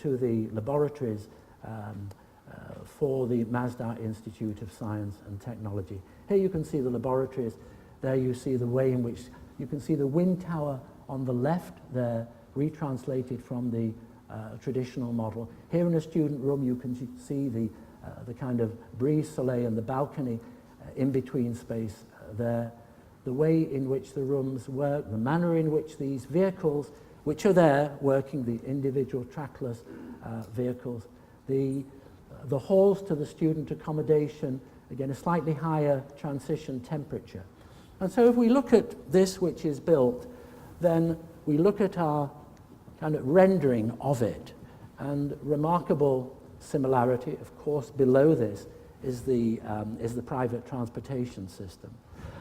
to the laboratories for the Masdar Institute of Science and Technology. Here you can see the laboratories. There you see the way in which you can see the wind tower on the left there, retranslated from the traditional model. Here in a student room you can see the kind of brise soleil and the balcony in between space there. The way in which the rooms work, the manner in which these vehicles, which are there working, the individual trackless vehicles, the halls to the student accommodation, again a slightly higher transition temperature. And so if we look at this which is built, then we look at our kind of rendering of it, and remarkable similarity, of course, below this is the private transportation system.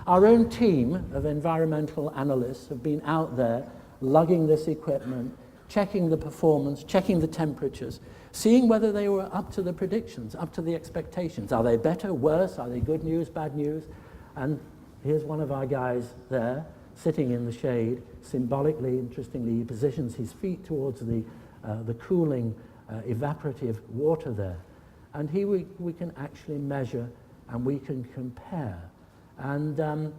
Our own team of environmental analysts have been out there lugging this equipment, checking the performance, checking the temperatures, seeing whether they were up to the predictions, up to the expectations. Are they better, worse? Are they good news, bad news? And here's one of our guys there, sitting in the shade. Symbolically, interestingly, he positions his feet towards the cooling, evaporative water there. And here we can actually measure and we can compare. And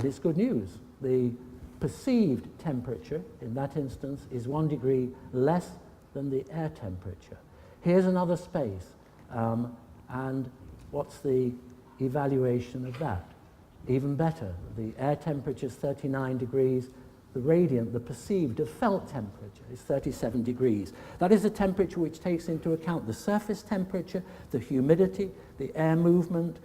it's good news. The perceived temperature in that instance is 1 degree less than the air temperature. Here's another space. And what's the evaluation of that? Even better, the air temperature is 39 degrees. The radiant, the perceived, the felt temperature is 37 degrees. That is a temperature which takes into account the surface temperature, the humidity, the air movement,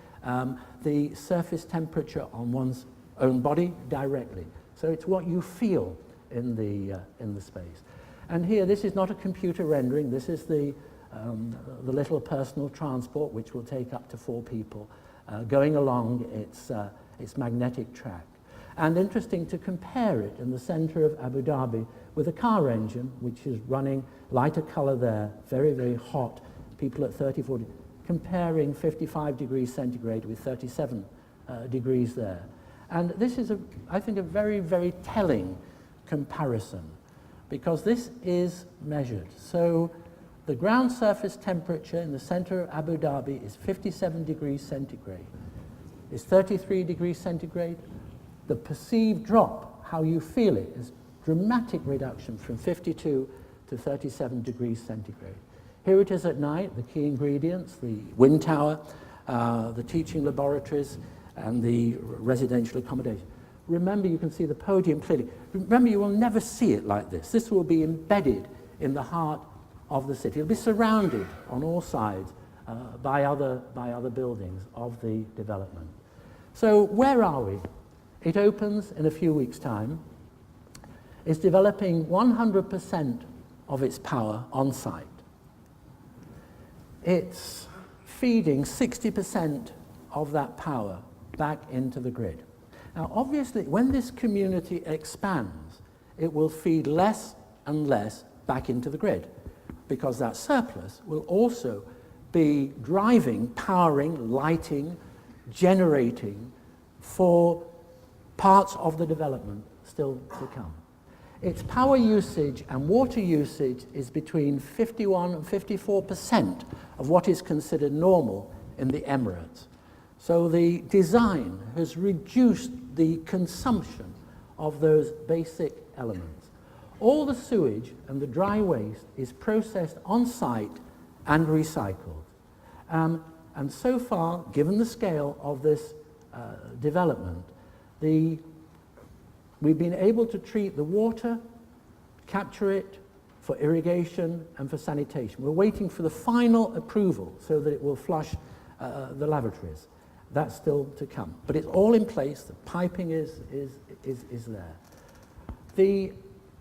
the surface temperature on one's own body directly. So it's what you feel in the space. And here, this is not a computer rendering. This is the little personal transport, which will take up to 4 people, going along its magnetic track. And interesting to compare it in the center of Abu Dhabi with a car engine, which is running lighter color there, very, very hot, people at 30, 40, comparing 55 degrees centigrade with 37 degrees there. And this is, I think, a very, very telling comparison, because this is measured. So the ground surface temperature in the center of Abu Dhabi is 57 degrees centigrade. It's 33 degrees centigrade. The perceived drop, how you feel it, is dramatic reduction from 52 to 37 degrees centigrade. Here it is at night, the key ingredients, the wind tower, the teaching laboratories, and the residential accommodation. Remember, you can see the podium clearly. Remember, you will never see it like this. This will be embedded in the heart of the city. It'll be surrounded on all sides by other buildings of the development. So where are we? It opens in a few weeks' time. It's developing 100% of its power on site. It's feeding 60% of that power back into the grid. Now, obviously, when this community expands, it will feed less and less back into the grid, because that surplus will also be driving, powering, lighting, generating for parts of the development still to come. Its power usage and water usage is between 51 and 54% of what is considered normal in the Emirates. So the design has reduced the consumption of those basic elements. All the sewage and the dry waste is processed on site and recycled. And so far, given the scale of this development, we've been able to treat the water, capture it for irrigation and for sanitation. We're waiting for the final approval so that it will flush the lavatories. That's still to come. But it's all in place, the piping is there. The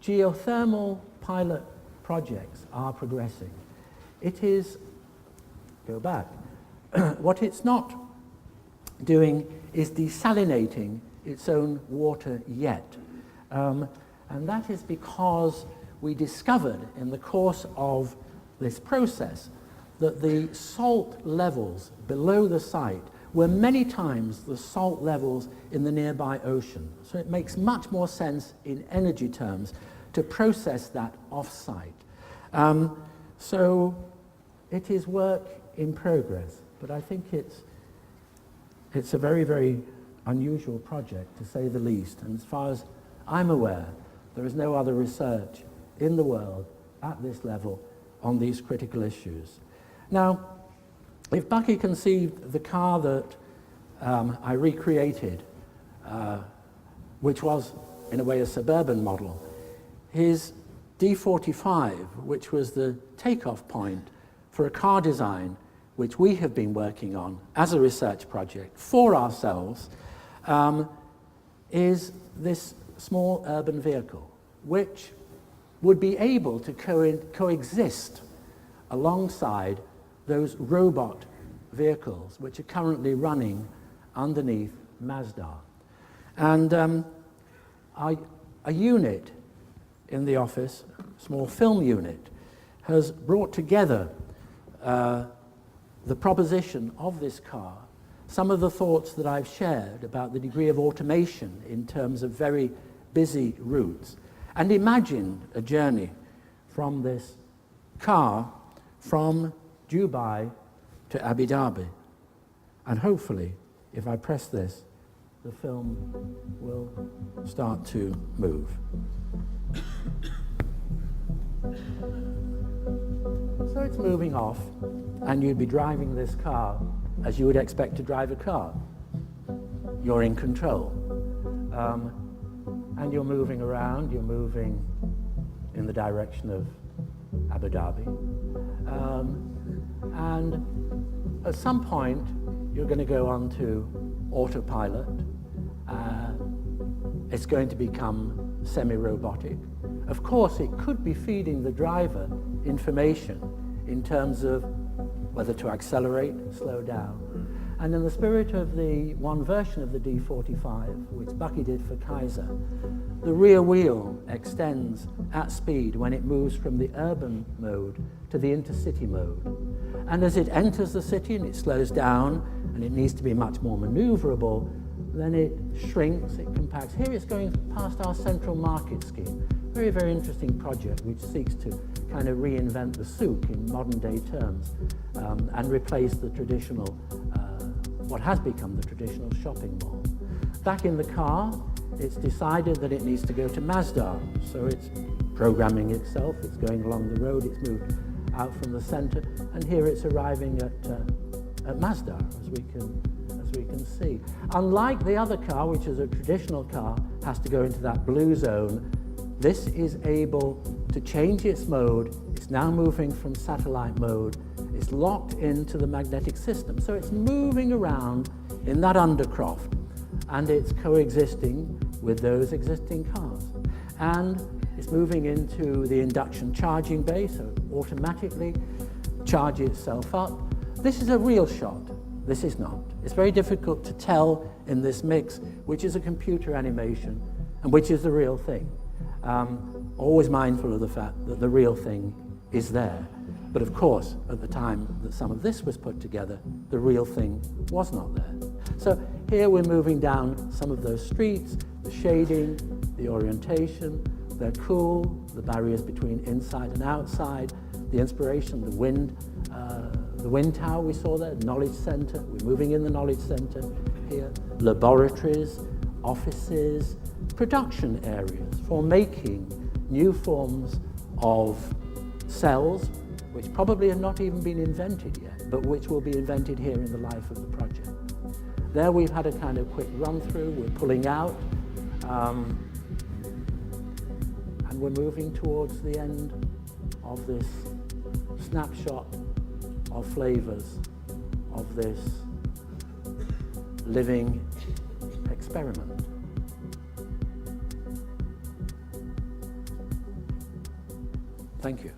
geothermal pilot projects are progressing. It is, go back, what it's not doing is desalinating its own water yet. And that is because we discovered in the course of this process that the salt levels below the site were many times the salt levels in the nearby ocean. So it makes much more sense in energy terms to process that off-site. So it is work in progress, but I think it's a very, very unusual project, to say the least. And as far as I'm aware, there is no other research in the world at this level on these critical issues. Now, if Bucky conceived the car that I recreated, which was in a way a suburban model, his D45, which was the takeoff point for a car design which we have been working on as a research project for ourselves, is this small urban vehicle, which would be able to coexist alongside those robot vehicles which are currently running underneath Mazda. And a unit in the office, a small film unit, has brought together the proposition of this car, some of the thoughts that I've shared about the degree of automation in terms of very busy routes, and imagined a journey from this car from Dubai to Abu Dhabi. And hopefully, if I press this, the film will start to move. So it's moving off, and you'd be driving this car as you would expect to drive a car. You're in control. And you're moving around, you're moving in the direction of Abu Dhabi. And at some point, you're going to go on to autopilot. It's going to become semi-robotic. Of course, it could be feeding the driver information in terms of whether to accelerate, slow down. And in the spirit of the one version of the D45, which Bucky did for Kaiser, the rear wheel extends at speed when it moves from the urban mode to the intercity mode. And as it enters the city and it slows down and it needs to be much more maneuverable, then it shrinks, it compacts. Here it's going past our central market scheme. Very, very interesting project which seeks to kind of reinvent the souk in modern day terms and replace the traditional, what has become the traditional shopping mall. Back in the car, it's decided that it needs to go to Mazda, so it's programming itself, it's going along the road, it's moved out from the center, and here it's arriving at Mazda, as we can see. Unlike the other car, which is a traditional car, has to go into that blue zone, this is able to change its mode. It's now moving from satellite mode. It's locked into the magnetic system. So it's moving around in that undercroft, and it's coexisting with those existing cars. And it's moving into the induction charging bay, so it automatically charges itself up. This is a real shot. This is not. It's very difficult to tell in this mix which is a computer animation and which is the real thing. Always mindful of the fact that the real thing is there. But of course, at the time that some of this was put together, the real thing was not there. So here we're moving down some of those streets, the shading, the orientation, they're cool, the barriers between inside and outside, the inspiration, the wind tower we saw there, knowledge center, we're moving in the knowledge center here, laboratories, offices, production areas for making new forms of cells, which probably have not even been invented yet, but which will be invented here in the life of the project. There we've had a kind of quick run through, we're pulling out, and we're moving towards the end of this snapshot of flavors of this living experiment. Thank you.